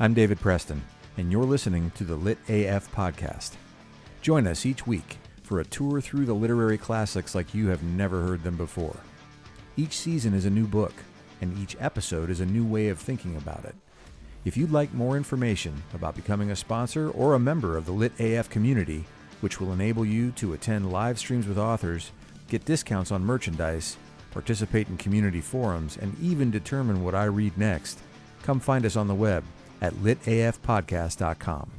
I'm David Preston, and you're listening to the Lit AF podcast. Join us each week for a tour through the literary classics like you have never heard them before. Each season is a new book, and each episode is a new way of thinking about it. If you'd like more information about becoming a sponsor or a member of the Lit AF community, which will enable you to attend live streams with authors, get discounts on merchandise, participate in community forums, and even determine what I read next, come find us on the web at litafpodcast.com.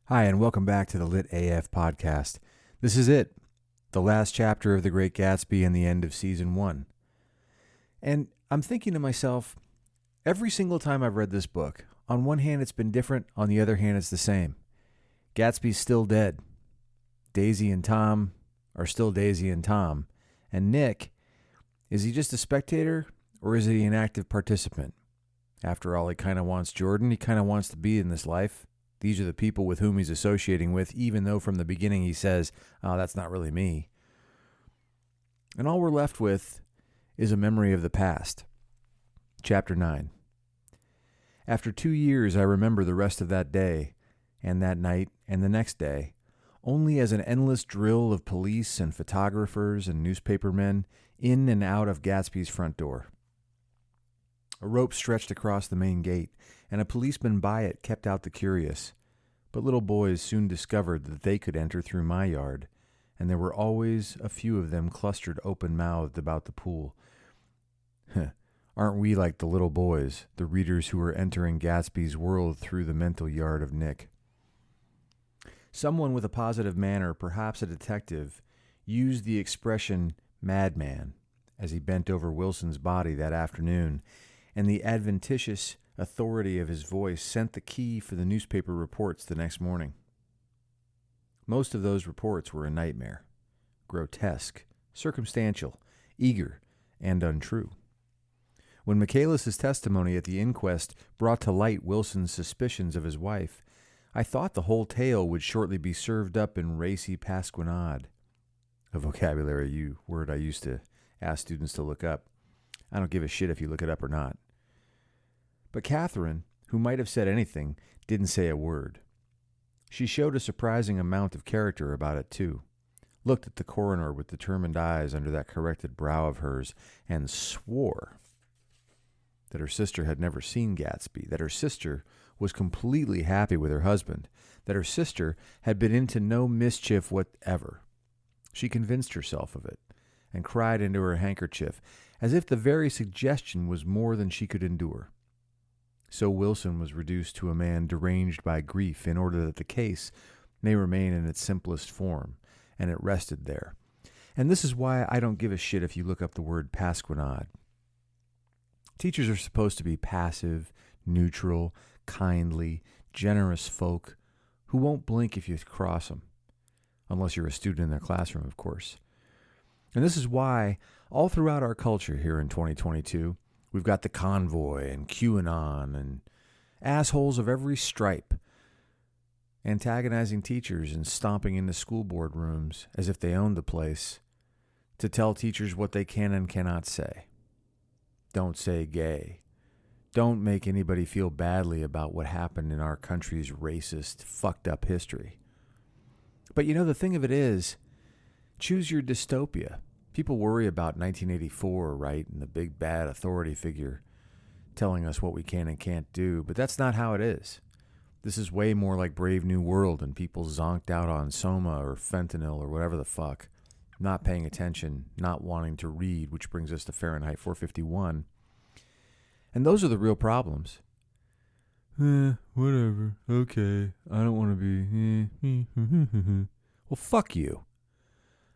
Hi, and welcome back to the Lit AF podcast. This is it, the last chapter of The Great Gatsby and the end of Season 1. And I'm thinking to myself, every single time I've read this book, on one hand it's been different, on the other hand it's the same. Gatsby's still dead. Daisy and Tom are still Daisy and Tom. And Nick, is he just a spectator or is he an active participant? After all, he kind of wants Jordan. He kind of wants to be in this life. These are the people with whom he's associating with, even though from the beginning he says, oh, that's not really me. And all we're left with is a memory of the past. Chapter 9. After 2 years, I remember the rest of that day, and that night, and the next day, only as an endless drill of police and photographers and newspapermen in and out of Gatsby's front door. A rope stretched across the main gate, and a policeman by it kept out the curious. But little boys soon discovered that they could enter through my yard, and there were always a few of them clustered open-mouthed about the pool. Aren't we like the little boys, the readers who were entering Gatsby's world through the mental yard of Nick? Someone with a positive manner, perhaps a detective, used the expression madman as he bent over Wilson's body that afternoon, and the adventitious authority of his voice sent the key for the newspaper reports the next morning. Most of those reports were a nightmare, grotesque, circumstantial, eager, and untrue. When Michaelis's testimony at the inquest brought to light Wilson's suspicions of his wife, I thought the whole tale would shortly be served up in racy pasquinade, a vocabulary word I used to ask students to look up. I don't give a shit if you look it up or not. But Catherine, who might have said anything, didn't say a word. She showed a surprising amount of character about it, too. Looked at the coroner with determined eyes under that corrected brow of hers, and swore that her sister had never seen Gatsby, that her sister was completely happy with her husband, that her sister had been into no mischief whatever. She convinced herself of it, and cried into her handkerchief, as if the very suggestion was more than she could endure. So Wilson was reduced to a man deranged by grief in order that the case may remain in its simplest form, and it rested there. And this is why I don't give a shit if you look up the word pasquinade. Teachers are supposed to be passive, neutral, kindly, generous folk who won't blink if you cross them, unless you're a student in their classroom, of course. And this is why, all throughout our culture here in 2022, we've got the convoy and QAnon and assholes of every stripe antagonizing teachers and stomping into school board rooms as if they owned the place to tell teachers what they can and cannot say. Don't say gay. Don't make anybody feel badly about what happened in our country's racist, fucked up history. But you know, the thing of it is, choose your dystopia. People worry about 1984, right, and the big bad authority figure telling us what we can and can't do, but that's not how it is. This is way more like Brave New World and people zonked out on Soma or fentanyl or whatever the fuck, not paying attention, not wanting to read, which brings us to Fahrenheit 451. And those are the real problems. Whatever, okay, I don't want to be... Well, fuck you.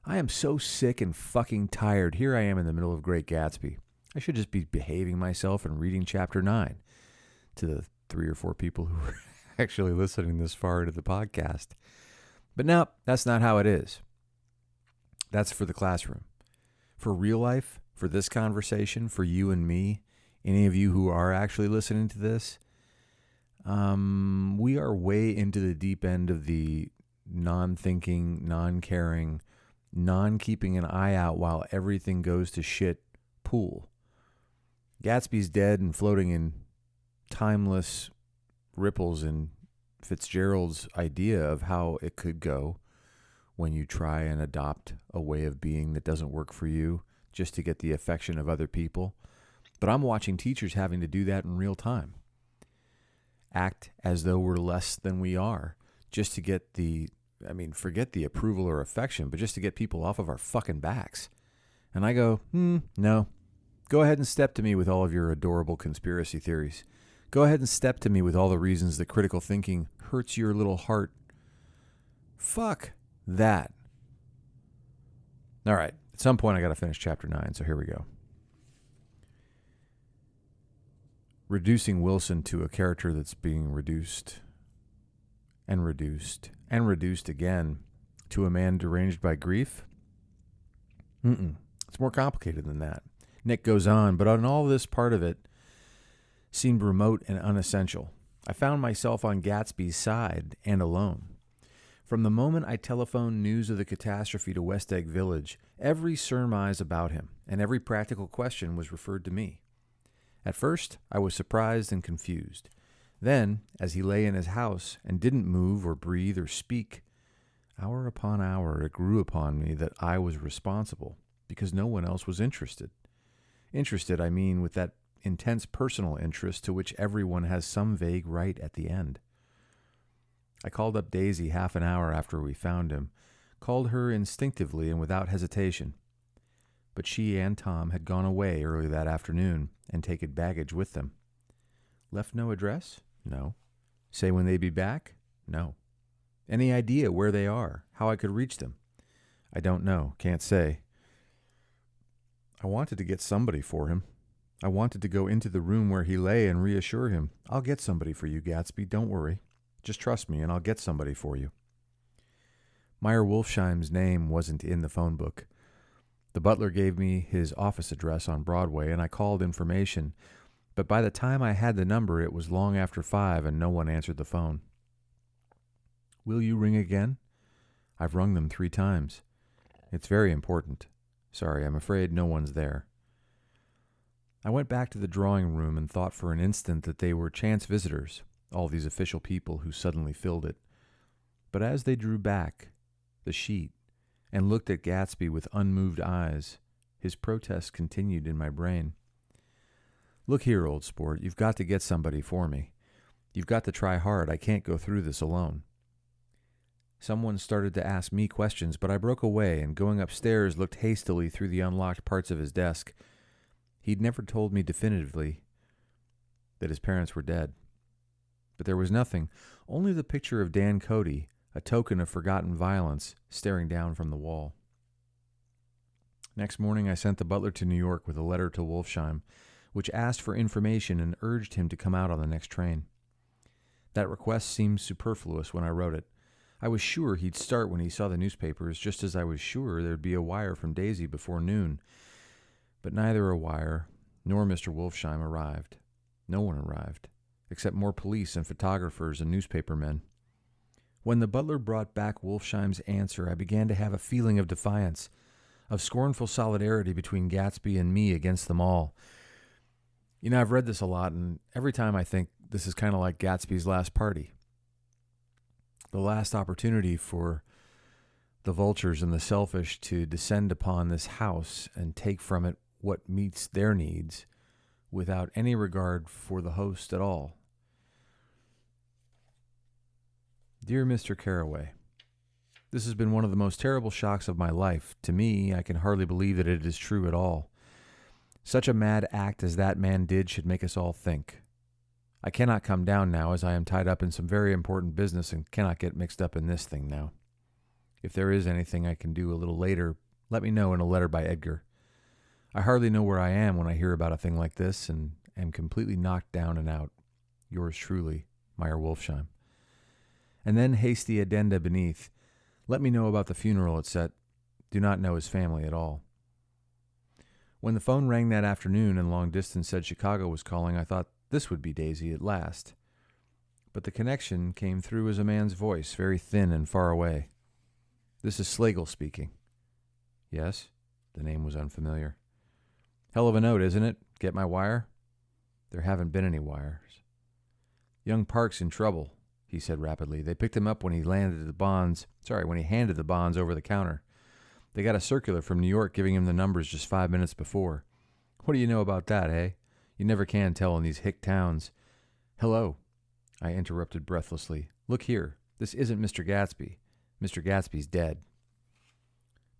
I am so sick and fucking tired. Here I am in the middle of Great Gatsby. I should just be behaving myself and reading Chapter 9 to the 3 or 4 people who are actually listening this far into the podcast. But no, that's not how it is. That's for the classroom. For real life, for this conversation, for you and me, any of you who are actually listening to this, we are way into the deep end of the non-thinking, non-caring, non-keeping an eye out while everything goes to shit pool. Gatsby's dead and floating in timeless ripples in Fitzgerald's idea of how it could go when you try and adopt a way of being that doesn't work for you just to get the affection of other people. But I'm watching teachers having to do that in real time. Act as though we're less than we are just to get forget the approval or affection, but just to get people off of our fucking backs. And I go, no. Go ahead and step to me with all of your adorable conspiracy theories. Go ahead and step to me with all the reasons that critical thinking hurts your little heart. Fuck that. All right. At some point, I got to finish chapter 9, so here we go. Reducing Wilson to a character that's being reduced and reduced and reduced again to a man deranged by grief? It's more complicated than that. Nick goes on, but on all this, part of it seemed remote and unessential. I found myself on Gatsby's side and alone. From the moment I telephoned news of the catastrophe to West Egg Village, every surmise about him and every practical question was referred to me. At first, I was surprised and confused. Then, as he lay in his house and didn't move or breathe or speak, hour upon hour it grew upon me that I was responsible because no one else was interested. Interested, I mean, with that intense personal interest to which everyone has some vague right at the end. I called up Daisy half an hour after we found him, called her instinctively and without hesitation. But she and Tom had gone away early that afternoon and taken baggage with them. Left no address? No. Say when they'd be back? No. Any idea where they are, how I could reach them? I don't know, can't say. I wanted to get somebody for him. I wanted to go into the room where he lay and reassure him, I'll get somebody for you, Gatsby, don't worry. Just trust me and I'll get somebody for you. Meyer Wolfsheim's name wasn't in the phone book. The butler gave me his office address on Broadway and I called information, but by the time I had the number it was long after 5 and no one answered the phone. Will you ring again? I've rung them 3 times. It's very important. Sorry, I'm afraid no one's there. I went back to the drawing room and thought for an instant that they were chance visitors, all these official people who suddenly filled it. But as they drew back the sheet and looked at Gatsby with unmoved eyes, his protest continued in my brain. Look here, old sport, you've got to get somebody for me. You've got to try hard. I can't go through this alone. Someone started to ask me questions, but I broke away and going upstairs looked hastily through the unlocked parts of his desk. He'd never told me definitively that his parents were dead. But there was nothing, only the picture of Dan Cody, a token of forgotten violence, staring down from the wall. Next morning I sent the butler to New York with a letter to Wolfsheim, which asked for information and urged him to come out on the next train. That request seemed superfluous when I wrote it. I was sure he'd start when he saw the newspapers, just as I was sure there'd be a wire from Daisy before noon. But neither a wire nor Mr. Wolfsheim arrived. No one arrived, except more police and photographers and newspapermen. When the butler brought back Wolfsheim's answer, I began to have a feeling of defiance, of scornful solidarity between Gatsby and me against them all. You know, I've read this a lot, and every time I think this is kind of like Gatsby's last party. The last opportunity for the vultures and the selfish to descend upon this house and take from it what meets their needs without any regard for the host at all. Dear Mr. Carraway, this has been one of the most terrible shocks of my life. To me, I can hardly believe that it is true at all. Such a mad act as that man did should make us all think. I cannot come down now, as I am tied up in some very important business and cannot get mixed up in this thing now. If there is anything I can do a little later, let me know in a letter by Edgar. I hardly know where I am when I hear about a thing like this and am completely knocked down and out. Yours truly, Meyer Wolfsheim. And then hasty addenda beneath. Let me know about the funeral, etc. Do not know his family at all. When the phone rang that afternoon and long distance said Chicago was calling, I thought this would be Daisy at last. But the connection came through as a man's voice, very thin and far away. This is Slagle speaking. Yes, the name was unfamiliar. Hell of a note, isn't it? Get my wire? There haven't been any wires. Young Park's in trouble, he said rapidly. They picked him up when he handed the bonds over the counter. They got a circular from New York giving him the numbers just 5 minutes before. What do you know about that, eh? You never can tell in these hick towns. Hello, I interrupted breathlessly. Look here. This isn't Mr. Gatsby. Mr. Gatsby's dead.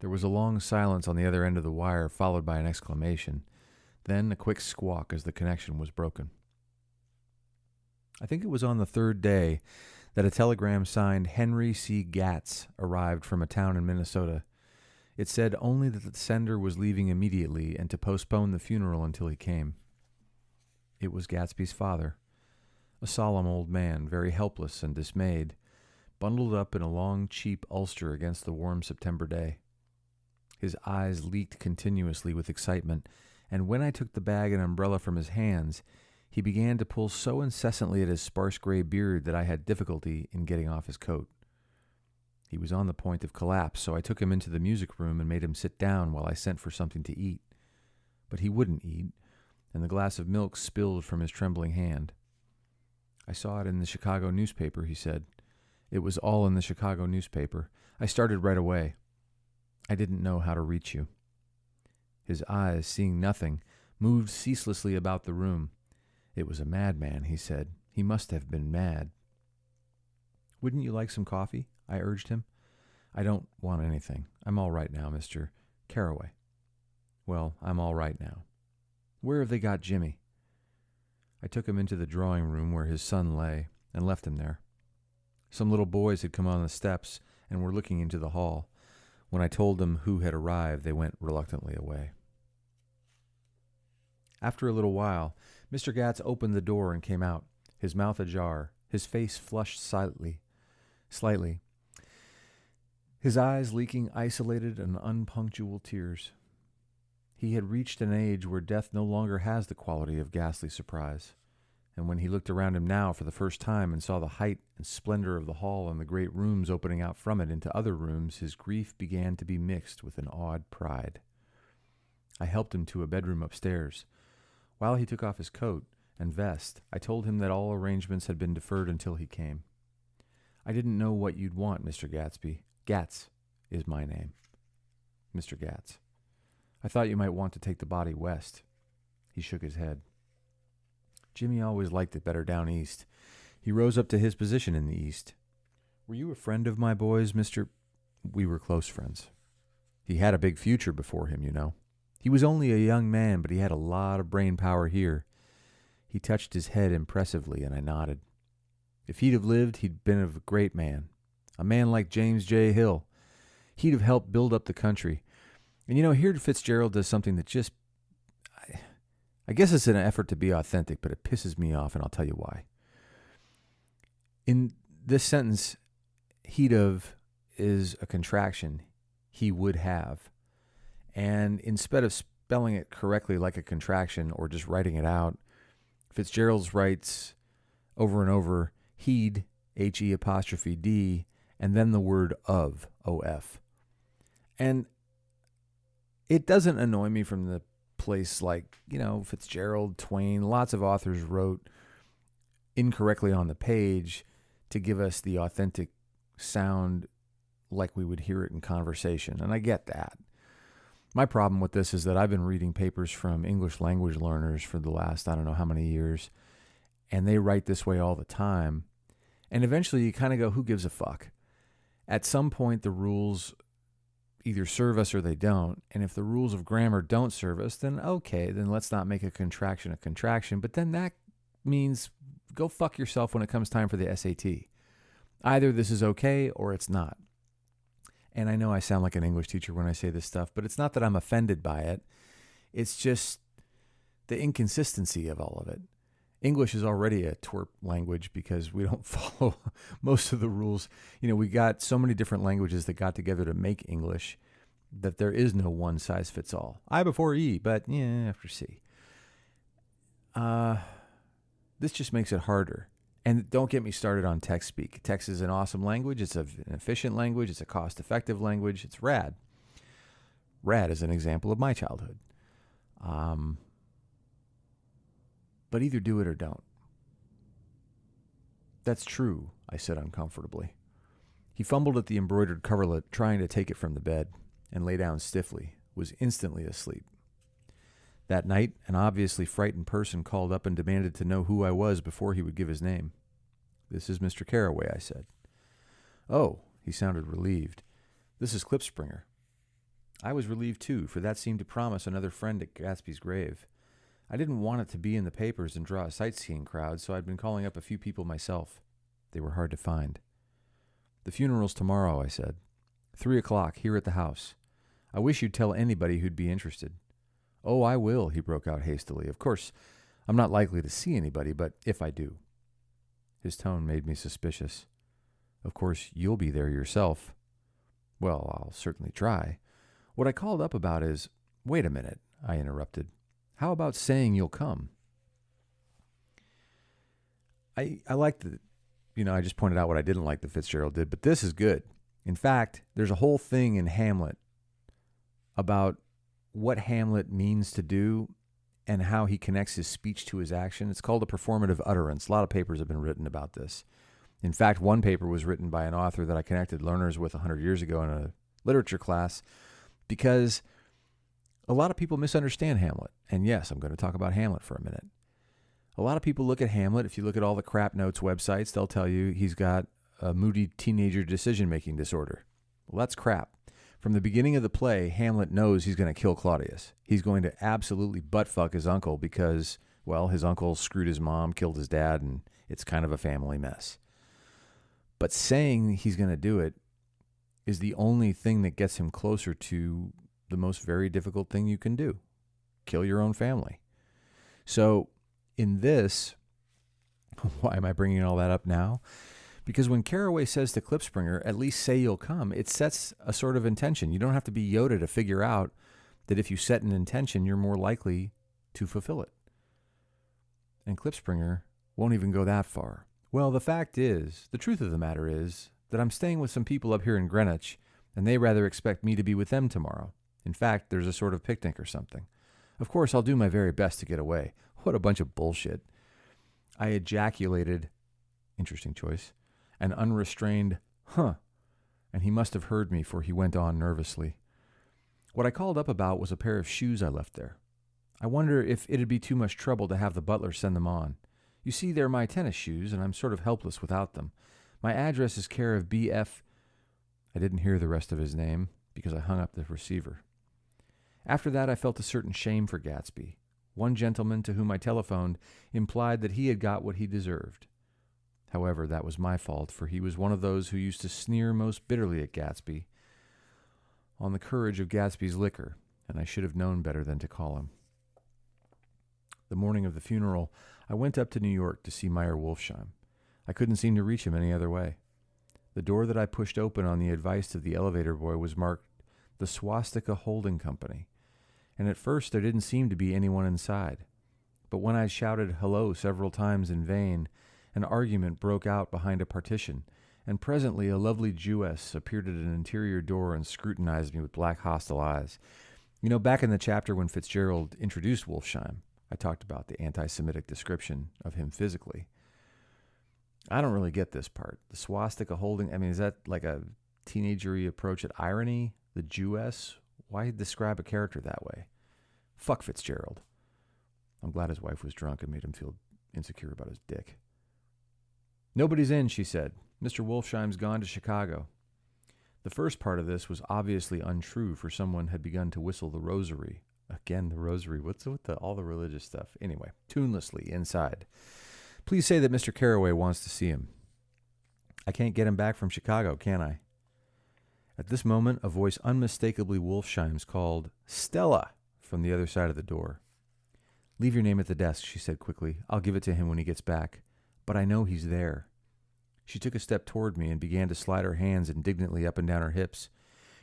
There was a long silence on the other end of the wire, followed by an exclamation. Then a quick squawk as the connection was broken. I think it was on the third day that a telegram signed Henry C. Gatz arrived from a town in Minnesota. It said only that the sender was leaving immediately and to postpone the funeral until he came. It was Gatsby's father, a solemn old man, very helpless and dismayed, bundled up in a long, cheap ulster against the warm September day. His eyes leaked continuously with excitement, and when I took the bag and umbrella from his hands, he began to pull so incessantly at his sparse gray beard that I had difficulty in getting off his coat. He was on the point of collapse, so I took him into the music room and made him sit down while I sent for something to eat. But he wouldn't eat, and the glass of milk spilled from his trembling hand. I saw it in the Chicago newspaper, he said. It was all in the Chicago newspaper. I started right away. I didn't know how to reach you. His eyes, seeing nothing, moved ceaselessly about the room. It was a madman, he said. He must have been mad. Wouldn't you like some coffee? I urged him. I don't want anything. I'm all right now, Mr. Carraway. Well, I'm all right now. Where have they got Jimmy? I took him into the drawing room where his son lay and left him there. Some little boys had come on the steps and were looking into the hall. When I told them who had arrived, they went reluctantly away. After a little while, Mr. Gatz opened the door and came out, his mouth ajar, his face flushed slightly, his eyes leaking isolated and unpunctual tears. He had reached an age where death no longer has the quality of ghastly surprise, and when he looked around him now for the first time and saw the height and splendor of the hall and the great rooms opening out from it into other rooms, his grief began to be mixed with an awed pride. I helped him to a bedroom upstairs. While he took off his coat and vest, I told him that all arrangements had been deferred until he came. I didn't know what you'd want, Mr. Gatsby. Gatz is my name. Mr. Gatz. I thought you might want to take the body west. He shook his head. Jimmy always liked it better down east. He rose up to his position in the east. Were you a friend of my boy's, Mr. We were close friends. He had a big future before him, you know. He was only a young man, but he had a lot of brain power here. He touched his head impressively, and I nodded. If he'd have lived, he'd been a great man. A man like James J. Hill. He'd have helped build up the country. And you know, here Fitzgerald does something that just... I guess it's an effort to be authentic, but it pisses me off, and I'll tell you why. In this sentence, he'd have is a contraction. He would have. And instead of spelling it correctly like a contraction or just writing it out, Fitzgerald writes over and over, he'd, H-E apostrophe D, and then the word of, O-F. And it doesn't annoy me from the place like, you know, Fitzgerald, Twain, lots of authors wrote incorrectly on the page to give us the authentic sound like we would hear it in conversation. And I get that. My problem with this is that I've been reading papers from English language learners for the last, I don't know how many years, and they write this way all the time. And eventually you kind of go, who gives a fuck? At some point, the rules either serve us or they don't. And if the rules of grammar don't serve us, then okay, then let's not make a contraction. But then that means go fuck yourself when it comes time for the SAT. Either this is okay or it's not. And I know I sound like an English teacher when I say this stuff, but it's not that I'm offended by it. It's just the inconsistency of all of it. English is already a twerp language because we don't follow most of the rules. You know, we got so many different languages that got together to make English that there is no one size fits all. I before E, but yeah, after C. This just makes it harder. And don't get me started on text speak. Text is an awesome language. It's an efficient language. It's a cost-effective language. It's rad. Rad is an example of my childhood. But either do it or don't. That's true, I said uncomfortably. He fumbled at the embroidered coverlet, trying to take it from the bed, and lay down stiffly, was instantly asleep. That night, an obviously frightened person called up and demanded to know who I was before he would give his name. "This is Mr. Carraway," I said. "Oh," he sounded relieved. "This is Klipspringer." I was relieved too, for that seemed to promise another friend at Gatsby's grave. I didn't want it to be in the papers and draw a sightseeing crowd, so I'd been calling up a few people myself. They were hard to find. "The funeral's tomorrow," I said. 3:00 here at the house. I wish you'd tell anybody who'd be interested." "Oh, I will," he broke out hastily. "Of course, I'm not likely to see anybody, but if I do." His tone made me suspicious. "Of course, you'll be there yourself." "Well, I'll certainly try. What I called up about is—" "Wait a minute," I interrupted. "How about saying you'll come?" I like the, I just pointed out what I didn't like that Fitzgerald did, but this is good. In fact, there's a whole thing in Hamlet about what Hamlet means to do and how he connects his speech to his action. It's called a performative utterance. A lot of papers have been written about this. In fact, one paper was written by an author that I connected learners with 100 years ago in a literature class because a lot of people misunderstand Hamlet. And yes, I'm going to talk about Hamlet for a minute. A lot of people look at Hamlet. If you look at all the crap notes websites, they'll tell you he's got a moody teenager decision-making disorder. Well, that's crap. From the beginning of the play, Hamlet knows he's going to kill Claudius. He's going to absolutely butt-fuck his uncle because, well, his uncle screwed his mom, killed his dad, and it's kind of a family mess. But saying he's going to do it is the only thing that gets him closer to the most very difficult thing you can do. Kill your own family. So in this, why am I bringing all that up now? Because when Carraway says to Klipspringer, "At least say you'll come," it sets a sort of intention. You don't have to be Yoda to figure out that if you set an intention, you're more likely to fulfill it. And Klipspringer won't even go that far. "Well, the truth of the matter is that I'm staying with some people up here in Greenwich, and they rather expect me to be with them tomorrow. In fact, there's a sort of picnic or something. Of course, I'll do my very best to get away." What a bunch of bullshit. I ejaculated, interesting choice, an unrestrained, "Huh," and he must have heard me, for he went on nervously. "What I called up about was a pair of shoes I left there. I wonder if it'd be too much trouble to have the butler send them on. You see, they're my tennis shoes, and I'm sort of helpless without them. My address is care of B.F. I didn't hear the rest of his name because I hung up the receiver. After that, I felt a certain shame for Gatsby. One gentleman to whom I telephoned implied that he had got what he deserved. However, that was my fault, for he was one of those who used to sneer most bitterly at Gatsby on the courage of Gatsby's liquor, and I should have known better than to call him. The morning of the funeral, I went up to New York to see Meyer Wolfsheim. I couldn't seem to reach him any other way. The door that I pushed open on the advice of the elevator boy was marked the Swastika Holding Company, and at first there didn't seem to be anyone inside. But when I shouted hello several times in vain, an argument broke out behind a partition, and presently a lovely Jewess appeared at an interior door and scrutinized me with black hostile eyes. Back in the chapter when Fitzgerald introduced Wolfsheim, I talked about the anti-Semitic description of him physically. I don't really get this part. The Swastika Holding, is that like a teenagery approach at irony? The Jewess? Why describe a character that way? Fuck Fitzgerald. I'm glad his wife was drunk and made him feel insecure about his dick. "Nobody's in," she said. "Mr. Wolfsheim's gone to Chicago." The first part of this was obviously untrue, for someone had begun to whistle the rosary. Again, the rosary. What's with all the religious stuff? Anyway, tunelessly inside. "Please say that Mr. Carraway wants to see him." "I can't get him back from Chicago, can I?" At this moment, a voice unmistakably Wolfsheim's called, "Stella," from the other side of the door. "Leave your name at the desk," she said quickly. "I'll give it to him when he gets back. But I know he's there." She took a step toward me and began to slide her hands indignantly up and down her hips.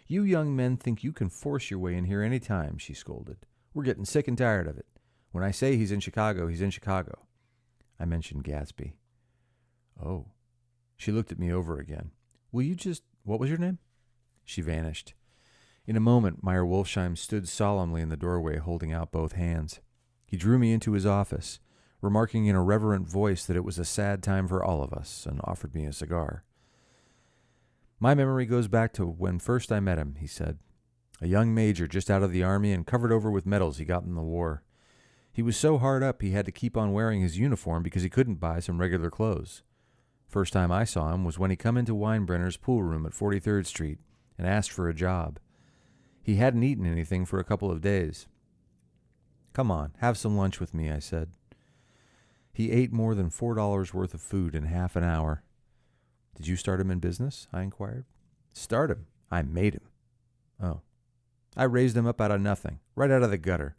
"You young men think you can force your way in here any time," she scolded. "We're getting sick and tired of it. When I say he's in Chicago, he's in Chicago." I mentioned Gatsby. "Oh." She looked at me over again. "Will you just... What was your name?" She vanished. In a moment, Meyer Wolfsheim stood solemnly in the doorway, holding out both hands. He drew me into his office, remarking in a reverent voice that it was a sad time for all of us, and offered me a cigar. My memory goes back to when first I met him, he said. A young major just out of the army and covered over with medals he got in the war. He was so hard up he had to keep on wearing his uniform because he couldn't buy some regular clothes. First time I saw him was when he come into Weinbrenner's pool room at 43rd Street and asked for a job. He hadn't eaten anything for a couple of days. Come on, have some lunch with me, I said. He ate more than $4 worth of food in half an hour. Did you start him in business? I inquired. Start him? I made him. Oh. I raised him up out of nothing, right out of the gutter.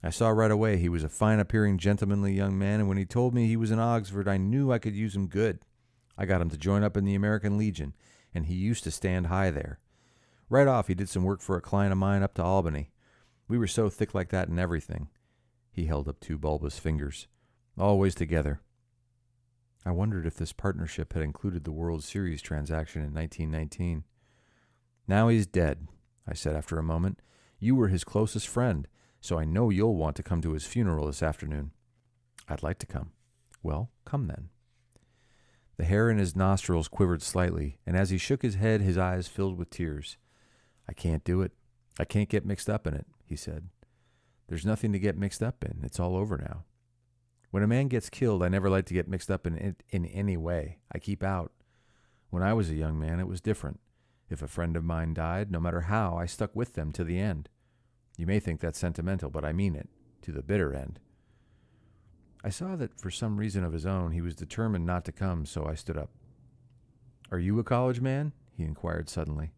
I saw right away he was a fine-appearing, gentlemanly young man, and when he told me he was in Oxford, I knew I could use him good. I got him to join up in the American Legion, and he used to stand high there. Right off, he did some work for a client of mine up to Albany. We were so thick like that in everything. He held up 2 bulbous fingers. Always together. I wondered if this partnership had included the World Series transaction in 1919. Now he's dead, I said after a moment. You were his closest friend, so I know you'll want to come to his funeral this afternoon. I'd like to come. Well, come then. The hair in his nostrils quivered slightly, and as he shook his head, his eyes filled with tears. I can't do it. I can't get mixed up in it, he said. There's nothing to get mixed up in. It's all over now. When a man gets killed, I never like to get mixed up in it in any way. I keep out. When I was a young man, it was different. If a friend of mine died, no matter how, I stuck with them to the end. You may think that's sentimental, but I mean it, to the bitter end. I saw that for some reason of his own, he was determined not to come, so I stood up. Are you a college man? He inquired suddenly.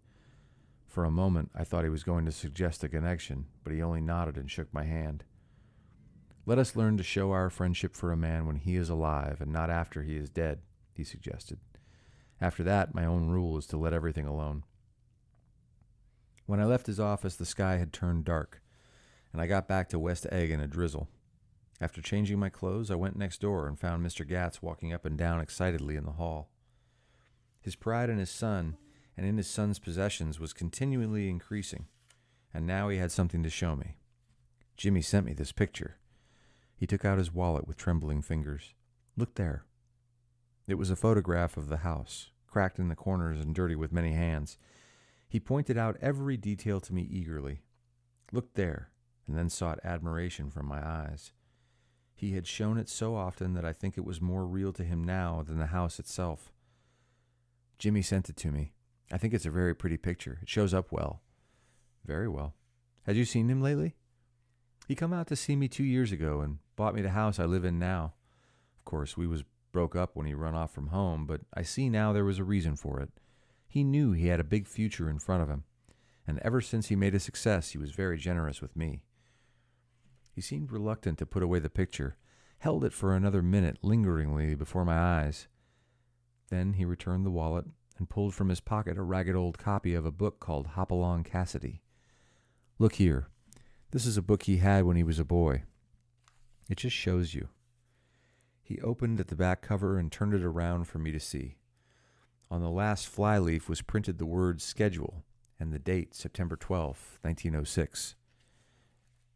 For a moment, I thought he was going to suggest a connection, but he only nodded and shook my hand. Let us learn to show our friendship for a man when he is alive and not after he is dead, he suggested. After that, my own rule is to let everything alone. When I left his office, the sky had turned dark, and I got back to West Egg in a drizzle. After changing my clothes, I went next door and found Mr. Gatz walking up and down excitedly in the hall. His pride in his son and in his son's possessions was continually increasing, and now he had something to show me. Jimmy sent me this picture. He took out his wallet with trembling fingers. Look there. It was a photograph of the house, cracked in the corners and dirty with many hands. He pointed out every detail to me eagerly. Looked there, and then sought admiration from my eyes. He had shown it so often that I think it was more real to him now than the house itself. Jimmy sent it to me. I think it's a very pretty picture. It shows up well. Very well. Had you seen him lately? He come out to see me 2 years ago and bought me the house I live in now. Of course, we was broke up when he run off from home, but I see now there was a reason for it. He knew he had a big future in front of him, and ever since he made a success, he was very generous with me. He seemed reluctant to put away the picture, held it for another minute lingeringly before my eyes. Then he returned the wallet and pulled from his pocket a ragged old copy of a book called Hopalong Cassidy. Look here. This is a book he had when he was a boy. It just shows you. He opened at the back cover and turned it around for me to see. On the last flyleaf was printed the word schedule and the date, September 12, 1906.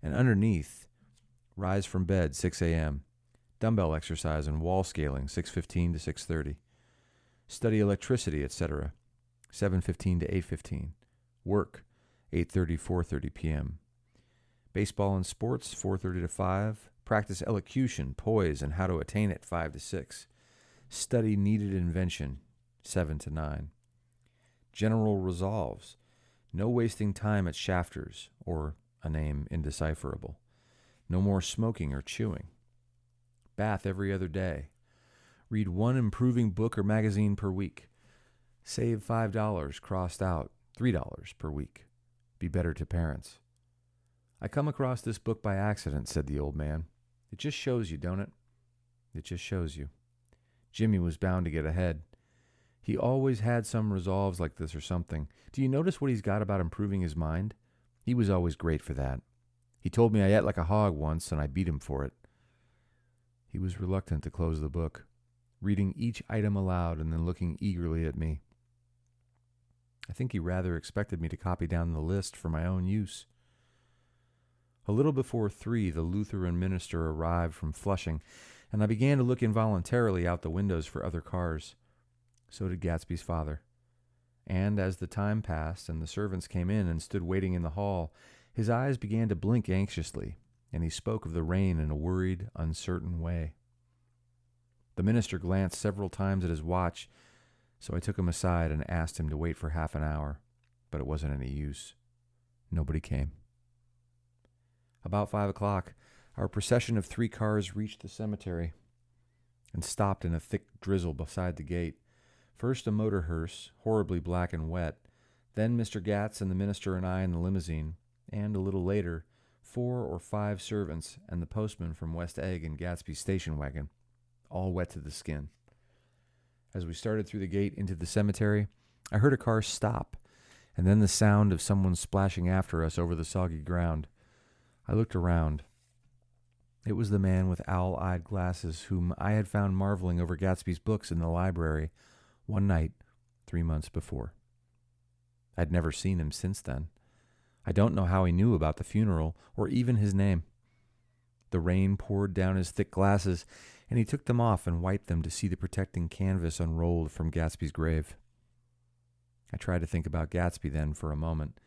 And underneath, rise from bed, 6 a.m., dumbbell exercise and wall scaling, 6:15 to 6:30. Study electricity, etc., 7:15 to 8:15. Work, 8:30, 4:30 p.m. Baseball and sports, 4:30 to 5. Practice elocution, poise, and how to attain it, 5 to 6. Study needed invention, 7 to 9. General resolves. No wasting time at Shafters, or a name indecipherable. No more smoking or chewing. Bath every other day. Read one improving book or magazine per week. Save $5 crossed out, $3 per week. Be better to parents. I come across this book by accident, said the old man. It just shows you, don't it? It just shows you. Jimmy was bound to get ahead. He always had some resolves like this or something. Do you notice what he's got about improving his mind? He was always great for that. He told me I ate like a hog once, and I beat him for it. He was reluctant to close the book, reading each item aloud and then looking eagerly at me. I think he rather expected me to copy down the list for my own use. A little before 3, the Lutheran minister arrived from Flushing, and I began to look involuntarily out the windows for other cars. So did Gatsby's father. And as the time passed and the servants came in and stood waiting in the hall, his eyes began to blink anxiously, and he spoke of the rain in a worried, uncertain way. The minister glanced several times at his watch, so I took him aside and asked him to wait for half an hour, but it wasn't any use. Nobody came. About 5 o'clock, our procession of 3 cars reached the cemetery and stopped in a thick drizzle beside the gate. First a motor hearse, horribly black and wet, then Mr. Gatz and the minister and I in the limousine, and a little later, 4 or 5 servants and the postman from West Egg in Gatsby's station wagon, all wet to the skin. As we started through the gate into the cemetery, I heard a car stop, and then the sound of someone splashing after us over the soggy ground. I looked around. It was the man with owl-eyed glasses whom I had found marveling over Gatsby's books in the library one night 3 months before. I'd never seen him since then. I don't know how he knew about the funeral or even his name. The rain poured down his thick glasses, and he took them off and wiped them to see the protecting canvas unrolled from Gatsby's grave. I tried to think about Gatsby then for a moment,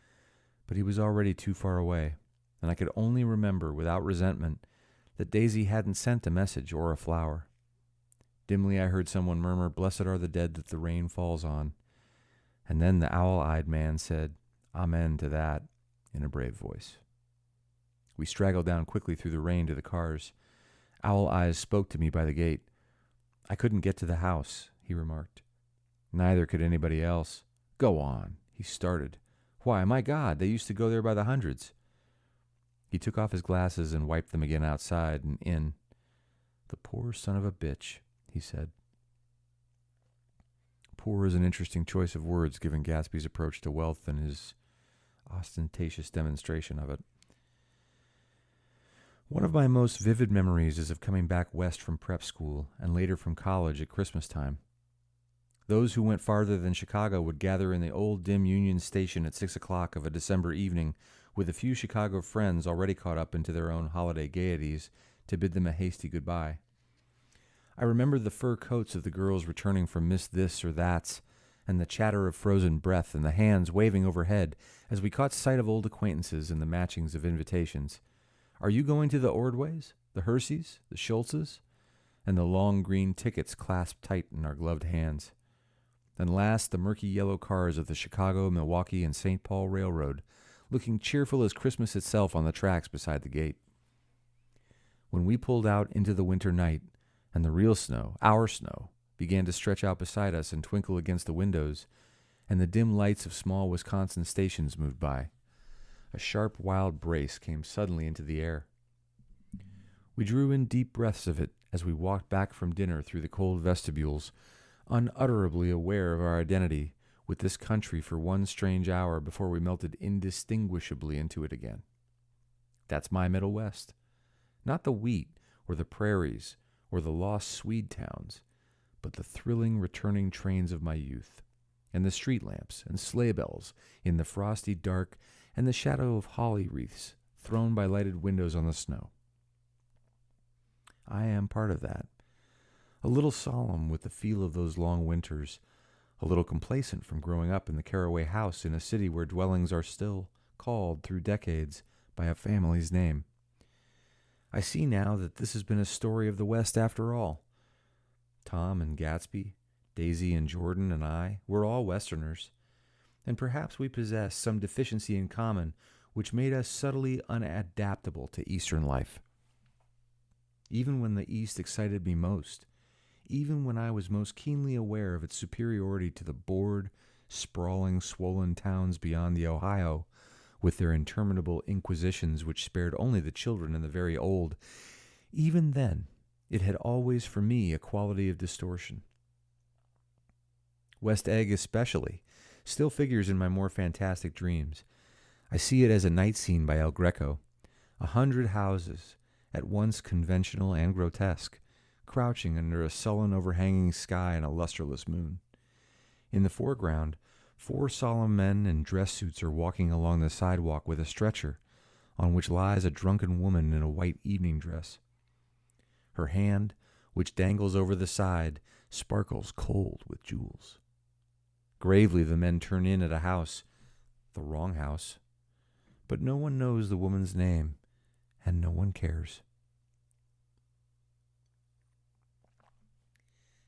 but he was already too far away, and I could only remember without resentment that Daisy hadn't sent a message or a flower. Dimly I heard someone murmur, "Blessed are the dead that the rain falls on." And then the owl-eyed man said, "Amen to that," in a brave voice. We straggled down quickly through the rain to the cars. Owl Eyes spoke to me by the gate. "I couldn't get to the house," he remarked. Neither could anybody else. "Go on," he started. "Why, my God, they used to go there by the hundreds." He took off his glasses and wiped them again outside and in. "The poor son of a bitch," he said. Poor is an interesting choice of words given Gatsby's approach to wealth and his ostentatious demonstration of it. One of my most vivid memories is of coming back west from prep school and later from college at Christmas time. Those who went farther than Chicago would gather in the old dim Union Station at 6 o'clock of a December evening with a few Chicago friends already caught up into their own holiday gaieties to bid them a hasty goodbye. I remember the fur coats of the girls returning from Miss This or That's, and the chatter of frozen breath and the hands waving overhead as we caught sight of old acquaintances and the matchings of invitations. "Are you going to the Ordways, the Herseys, the Schultzes?" And the long green tickets clasped tight in our gloved hands. Then last, the murky yellow cars of the Chicago, Milwaukee, and St. Paul Railroad, looking cheerful as Christmas itself on the tracks beside the gate. When we pulled out into the winter night, and the real snow, our snow, began to stretch out beside us and twinkle against the windows, and the dim lights of small Wisconsin stations moved by, a sharp, wild brace came suddenly into the air. We drew in deep breaths of it as we walked back from dinner through the cold vestibules, unutterably aware of our identity with this country for one strange hour before we melted indistinguishably into it again. That's my Middle West. Not the wheat or the prairies or the lost Swede towns, but the thrilling returning trains of my youth, and the street lamps and sleigh bells in the frosty dark and the shadow of holly wreaths thrown by lighted windows on the snow. I am part of that, a little solemn with the feel of those long winters, a little complacent from growing up in the Caraway house in a city where dwellings are still called through decades by a family's name. I see now that this has been a story of the West after all. Tom and Gatsby, Daisy and Jordan and I, we're all Westerners, and perhaps we possess some deficiency in common which made us subtly unadaptable to Eastern life. Even when the East excited me most, even when I was most keenly aware of its superiority to the bored, sprawling, swollen towns beyond the Ohio, with their interminable inquisitions which spared only the children and the very old, even then it had always for me a quality of distortion. West Egg especially still figures in my more fantastic dreams. I see it as a night scene by El Greco, 100 houses, at once conventional and grotesque, crouching under a sullen overhanging sky and a lustreless moon. In the foreground, 4 solemn men in dress suits are walking along the sidewalk with a stretcher on which lies a drunken woman in a white evening dress. Her hand, which dangles over the side, sparkles cold with jewels. Gravely the men turn in at a house, the wrong house, but no one knows the woman's name, and no one cares.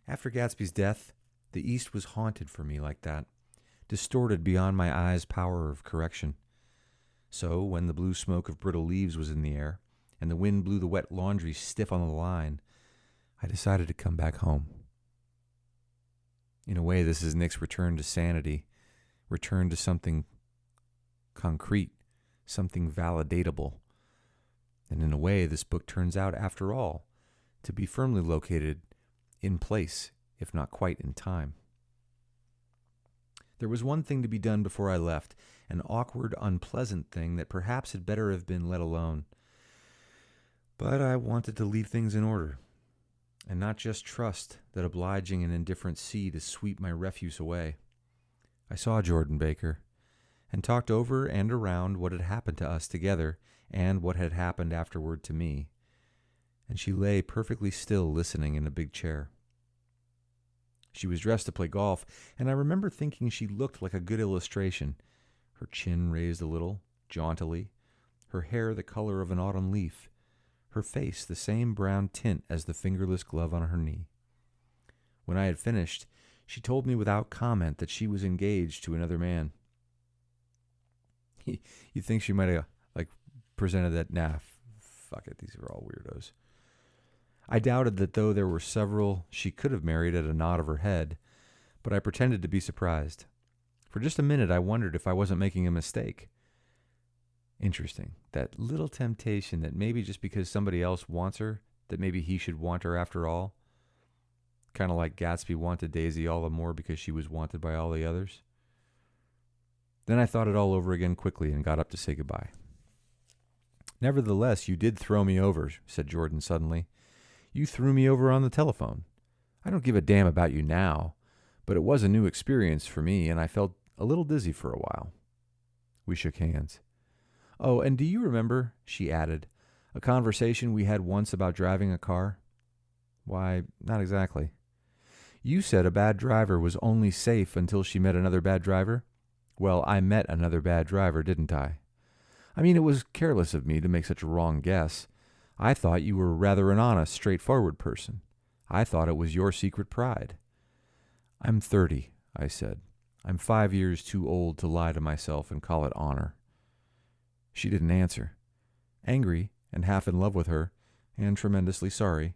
After Gatsby's death, the East was haunted for me like that, distorted beyond my eyes' power of correction. So, when the blue smoke of brittle leaves was in the air, and the wind blew the wet laundry stiff on the line, I decided to come back home. In a way, this is Nick's return to sanity, return to something concrete, something validatable. And in a way, this book turns out, after all, to be firmly located in place, if not quite in time. There was one thing to be done before I left, an awkward, unpleasant thing that perhaps had better have been let alone. But I wanted to leave things in order, and not just trust that obliging and indifferent sea to sweep my refuse away. I saw Jordan Baker, and talked over and around what had happened to us together, and what had happened afterward to me, and she lay perfectly still listening in a big chair. She was dressed to play golf, and I remember thinking she looked like a good illustration, her chin raised a little, jauntily, her hair the color of an autumn leaf, her face the same brown tint as the fingerless glove on her knee. When I had finished, she told me without comment that she was engaged to another man. You'd think she might have, presented that, fuck it, these are all weirdos. I doubted that though there were several she could have married at a nod of her head, but I pretended to be surprised. For just a minute I wondered if I wasn't making a mistake. Interesting, that little temptation that maybe just because somebody else wants her, that maybe he should want her after all. Kind of like Gatsby wanted Daisy all the more because she was wanted by all the others. Then I thought it all over again quickly and got up to say goodbye. "Nevertheless, you did throw me over," said Jordan suddenly. "You threw me over on the telephone. I don't give a damn about you now, but it was a new experience for me, and I felt a little dizzy for a while." We shook hands. "Oh, and do you remember," she added, "a conversation we had once about driving a car?" "Why, not exactly." "You said a bad driver was only safe until she met another bad driver? Well, I met another bad driver, didn't I? I mean, it was careless of me to make such a wrong guess. I thought you were rather an honest, straightforward person. I thought it was your secret pride." "I'm 30, I said. "I'm 5 years too old to lie to myself and call it honor." She didn't answer. Angry and half in love with her, and tremendously sorry,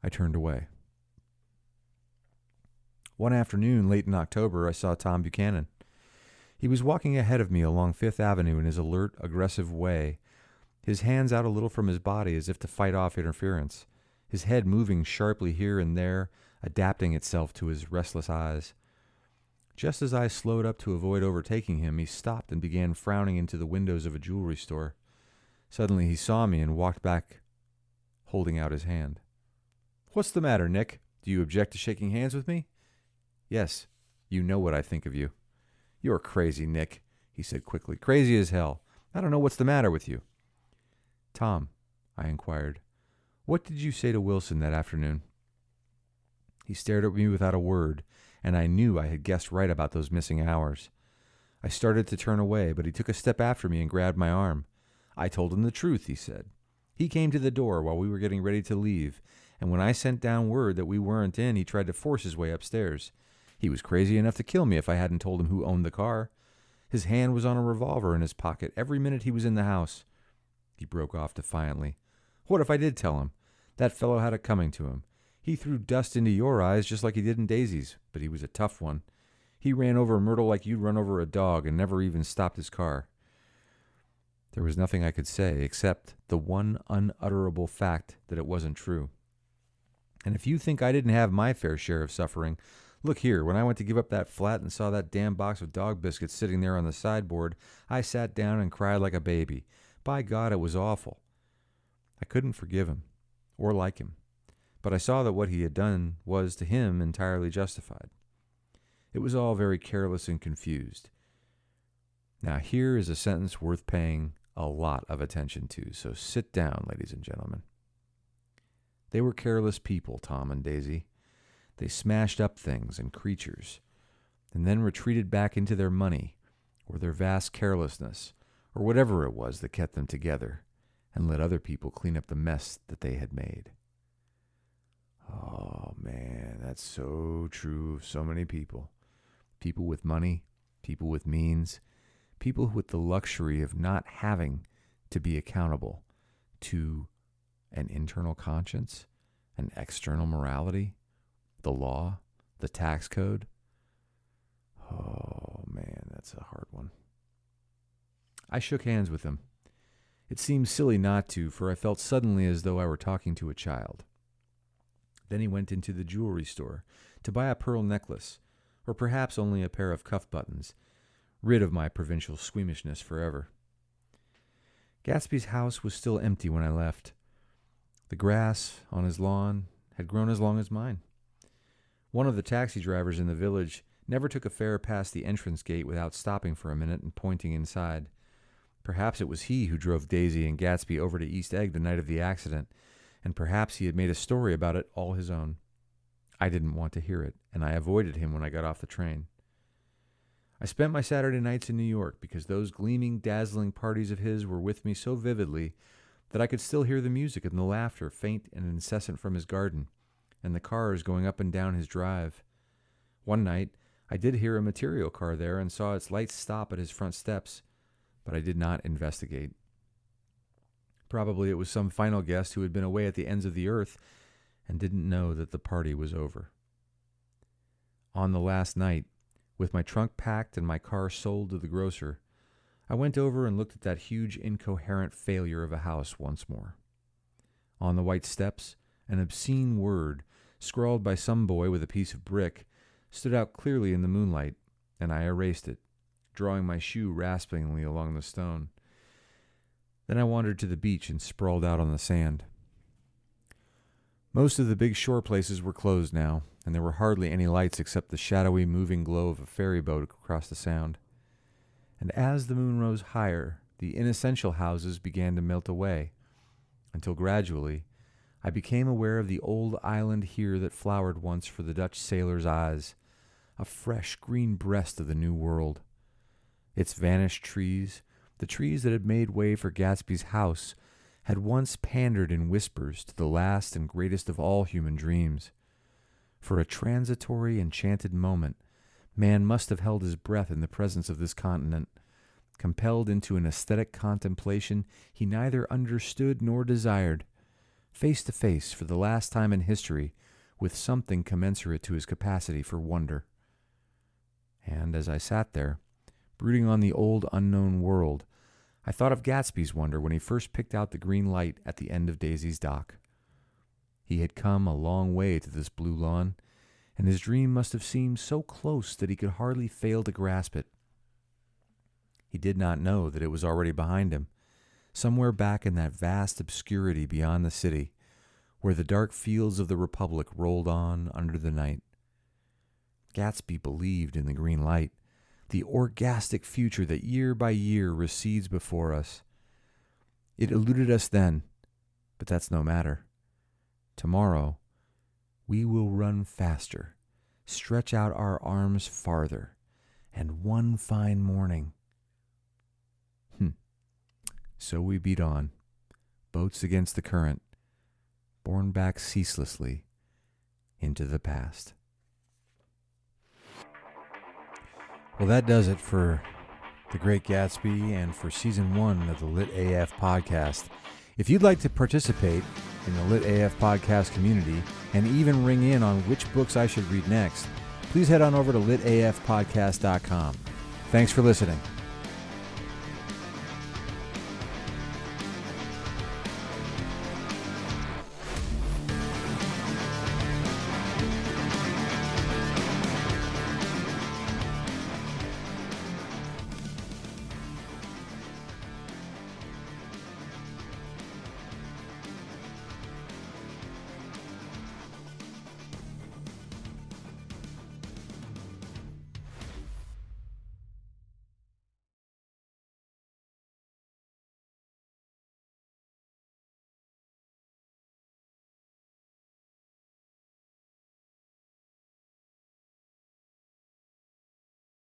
I turned away. One afternoon, late in October, I saw Tom Buchanan. He was walking ahead of me along Fifth Avenue in his alert, aggressive way, his hands out a little from his body as if to fight off interference, his head moving sharply here and there, adapting itself to his restless eyes. Just as I slowed up to avoid overtaking him, he stopped and began frowning into the windows of a jewelry store. Suddenly he saw me and walked back, holding out his hand. "What's the matter, Nick? Do you object to shaking hands with me?" "Yes, you know what I think of you." "You're crazy, Nick," he said quickly. "Crazy as hell. I don't know what's the matter with you." "Tom," I inquired, "what did you say to Wilson that afternoon?" He stared at me without a word, and I knew I had guessed right about those missing hours. I started to turn away, but he took a step after me and grabbed my arm. "I told him the truth," he said. "He came to the door while we were getting ready to leave, and when I sent down word that we weren't in, he tried to force his way upstairs. He was crazy enough to kill me if I hadn't told him who owned the car. His hand was on a revolver in his pocket every minute he was in the house." He broke off defiantly. "What if I did tell him? That fellow had it coming to him. He threw dust into your eyes just like he did in Daisy's, but he was a tough one. He ran over Myrtle like you'd run over a dog and never even stopped his car." There was nothing I could say except the one unutterable fact that it wasn't true. And if you think I didn't have my fair share of suffering, look here, when I went to give up that flat and saw that damn box of dog biscuits sitting there on the sideboard, I sat down and cried like a baby. By God, it was awful. I couldn't forgive him or like him, but I saw that what he had done was, to him, entirely justified. It was all very careless and confused. Now, here is a sentence worth paying a lot of attention to, so sit down, ladies and gentlemen. They were careless people, Tom and Daisy. They smashed up things and creatures, and then retreated back into their money, or their vast carelessness, or whatever it was that kept them together, and let other people clean up the mess that they had made. Oh, man, that's so true of so many people. People with money, people with means, people with the luxury of not having to be accountable to an internal conscience, an external morality, the law, the tax code. Oh, man, that's a hard one. I shook hands with him. It seemed silly not to, for I felt suddenly as though I were talking to a child. Then he went into the jewelry store to buy a pearl necklace, or perhaps only a pair of cuff buttons, rid of my provincial squeamishness forever. Gatsby's house was still empty when I left. The grass on his lawn had grown as long as mine. One of the taxi drivers in the village never took a fare past the entrance gate without stopping for a minute and pointing inside. Perhaps it was he who drove Daisy and Gatsby over to East Egg the night of the accident, and perhaps he had made a story about it all his own. I didn't want to hear it, and I avoided him when I got off the train. I spent my Saturday nights in New York because those gleaming, dazzling parties of his were with me so vividly that I could still hear the music and the laughter faint and incessant from his garden, and the cars going up and down his drive. One night, I did hear a material car there and saw its lights stop at his front steps, but I did not investigate. Probably it was some final guest who had been away at the ends of the earth and didn't know that the party was over. On the last night, with my trunk packed and my car sold to the grocer, I went over and looked at that huge incoherent failure of a house once more. On the white steps, an obscene word, scrawled by some boy with a piece of brick, stood out clearly in the moonlight, and I erased it, drawing my shoe raspingly along the stone. Then I wandered to the beach and sprawled out on the sand. Most of the big shore places were closed now, and there were hardly any lights except the shadowy moving glow of a ferry boat across the sound. And as the moon rose higher, the inessential houses began to melt away, until gradually I became aware of the old island here that flowered once for the Dutch sailor's eyes, a fresh green breast of the New World. Its vanished trees, the trees that had made way for Gatsby's house, had once pandered in whispers to the last and greatest of all human dreams. For a transitory, enchanted moment, man must have held his breath in the presence of this continent, compelled into an aesthetic contemplation he neither understood nor desired, face to face for the last time in history with something commensurate to his capacity for wonder. And as I sat there, brooding on the old unknown world, I thought of Gatsby's wonder when he first picked out the green light at the end of Daisy's dock. He had come a long way to this blue lawn, and his dream must have seemed so close that he could hardly fail to grasp it. He did not know that it was already behind him, somewhere back in that vast obscurity beyond the city, where the dark fields of the Republic rolled on under the night. Gatsby believed in the green light, the orgastic future that year by year recedes before us. It eluded us then, but that's no matter. Tomorrow, we will run faster, stretch out our arms farther, and one fine morning. So we beat on, boats against the current, borne back ceaselessly into the past. Well, that does it for The Great Gatsby and for Season 1 of the Lit AF podcast. If you'd like to participate in the Lit AF podcast community and even ring in on which books I should read next, please head on over to litafpodcast.com. Thanks for listening.